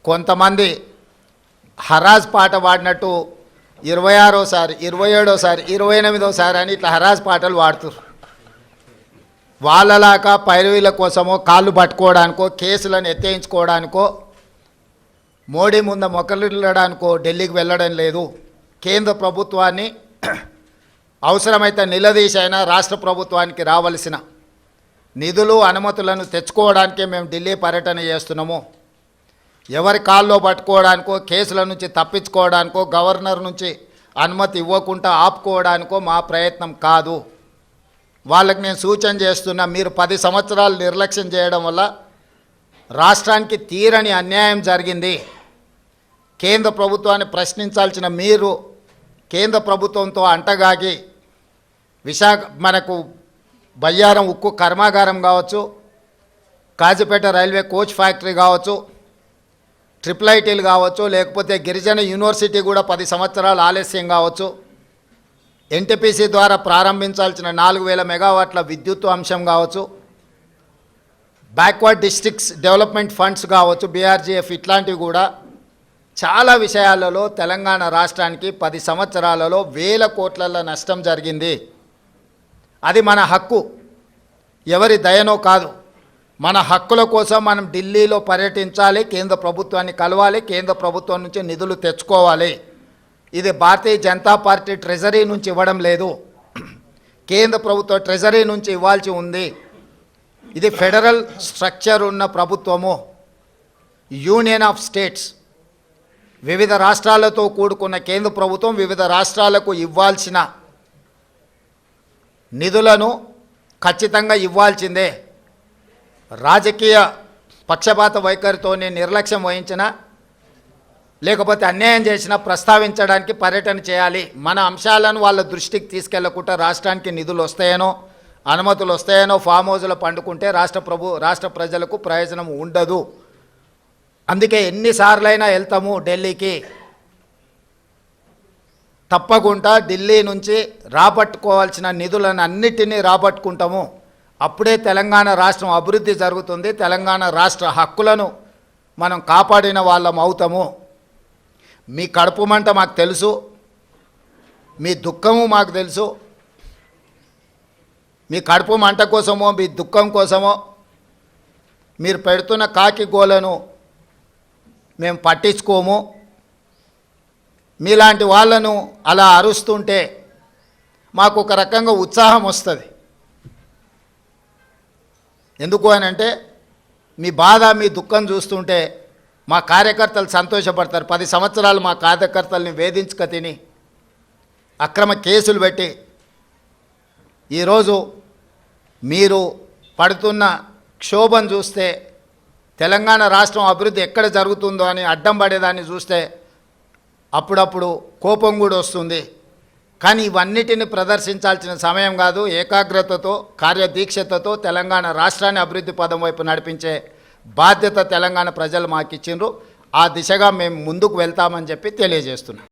కొంతమంది హరాజ్ పాట పాడినట్టు 26సారి 27సారి 28సారి అని ఇట్లా హరాజ్ పాటలు పాడుతారు. వాళ్ళలాగా పైరవీల కోసమో కాళ్ళు పట్టుకోవడానికో కేసులను ఎత్తేయించుకోవడానికో మోడీ ముందు మొక్కలిల్లడానికో ఢిల్లీకి వెళ్ళడం లేదు. కేంద్ర ప్రభుత్వాన్ని అవసరమైతే నిలదీసైనా రాష్ట్ర ప్రభుత్వానికి రావాల్సిన నిధులు అనుమతులను తెచ్చుకోవడానికే మేము ఢిల్లీ పర్యటన చేస్తున్నాము. ఎవరి కాల్లో పట్టుకోవడానికో కేసుల నుంచి తప్పించుకోవడానికో గవర్నర్ నుంచి అనుమతి ఇవ్వకుండా ఆపుకోవడానికో మా ప్రయత్నం కాదు. వాళ్ళకి నేను సూచన చేస్తున్నా, మీరు 10 సంవత్సరాలు నిర్లక్ష్యం చేయడం వల్ల రాష్ట్రానికి తీరని అన్యాయం జరిగింది. కేంద్ర ప్రభుత్వాన్ని ప్రశ్నించాల్సిన మీరు కేంద్ర ప్రభుత్వంతో అంటగాగి మనకు బయ్యారం ఉక్కు కర్మాగారం కావచ్చు, కాజీపేట రైల్వే కోచ్ ఫ్యాక్టరీ కావచ్చు, IIITలు కావచ్చు, లేకపోతే గిరిజన యూనివర్సిటీ కూడా 10 సంవత్సరాలు ఆలస్యం కావచ్చు, ఎన్టీపీసీ ద్వారా ప్రారంభించాల్సిన 4000 మెగావాట్ల విద్యుత్ అంశం కావచ్చు, బ్యాక్వర్డ్ డిస్ట్రిక్ట్స్ డెవలప్మెంట్ ఫండ్స్ కావచ్చు, BRGF, ఇట్లాంటివి కూడా చాలా విషయాలలో తెలంగాణ రాష్ట్రానికి 10 సంవత్సరాలలో వేల కోట్ల నష్టం జరిగింది. అది మన హక్కు, ఎవరి దయనో కాదు. మన హక్కుల కోసం మనం ఢిల్లీలో పర్యటించాలి, కేంద్ర ప్రభుత్వాన్ని కలవాలి, కేంద్ర ప్రభుత్వం నుంచి నిధులు తెచ్చుకోవాలి. ఇది భారతీయ జనతా పార్టీ ట్రెజరీ నుంచి ఇవ్వడం లేదు, కేంద్ర ప్రభుత్వ ట్రెజరీ నుంచి ఇవ్వాల్సి ఉంది. ఇది ఫెడరల్ స్ట్రక్చర్ ఉన్న ప్రభుత్వము, యూనియన్ ఆఫ్ స్టేట్స్. వివిధ రాష్ట్రాలతో కూడుకున్న కేంద్ర ప్రభుత్వం వివిధ రాష్ట్రాలకు ఇవ్వాల్సిన నిధులను ఖచ్చితంగా ఇవ్వాల్సిందే. రాజకీయ పక్షపాత వైఖరితోనే నిర్లక్ష్యం వహించిన లేకపోతే అన్యాయం చేసినా ప్రస్తావించడానికి పర్యటన చేయాలి. మన అంశాలను వాళ్ళ దృష్టికి తీసుకెళ్లకుండా రాష్ట్రానికి నిధులు వస్తాయనో అనుమతులు వస్తాయనో ఫామ్ హౌస్లో పండుకుంటే రాష్ట్ర ప్రజలకు ప్రయోజనం ఉండదు. అందుకే ఎన్నిసార్లైనా వెళ్తాము ఢిల్లీకి. తప్పకుండా ఢిల్లీ నుంచి రాబట్టుకోవాల్సిన నిధులను అన్నిటినీ రాబట్టుకుంటాము. అప్పుడే తెలంగాణ రాష్ట్రం అభివృద్ధి జరుగుతుంది. తెలంగాణ రాష్ట్ర హక్కులను మనం కాపాడిన వాళ్ళం అవుతాము. మీ కడుపు మంట మాకు తెలుసు, మీ దుఃఖము మాకు తెలుసు. మీ కడుపు మంట కోసమో మీ దుఃఖం కోసమో మీరు పెడుతున్న కాకి గోలను మేము పట్టించుకోము. మీలాంటి వాళ్ళను అలా అరుస్తుంటే మాకు ఒక రకంగా ఉత్సాహం వస్తుంది. ఎందుకు అని అంటే మీ బాధ మీ దుఃఖం చూస్తుంటే మా కార్యకర్తలు సంతోషపడతారు. 10 సంవత్సరాలు మా కార్యకర్తల్ని వేధించుక తిని అక్రమ కేసులు పెట్టి ఈరోజు మీరు పడుతున్న క్షోభను చూస్తే తెలంగాణ రాష్ట్రం అభివృద్ధి ఎక్కడ జరుగుతుందో అని అడ్డం పడేదాన్ని చూస్తే అప్పుడప్పుడు కోపం కూడా వస్తుంది. కానీ ఇవన్నిటిని ప్రదర్శించాల్సిన సమయం కాదు. ఏకాగ్రతతో కార్యదీక్షతతో తెలంగాణ రాష్ట్రాన్ని అభివృద్ధి పదం వైపు నడిపించే బాధ్యత తెలంగాణ ప్రజలు మాకు ఇచ్చిండ్రు. ఆ దిశగా మేము ముందుకు వెళ్తామని చెప్పి తెలియజేస్తున్నాం.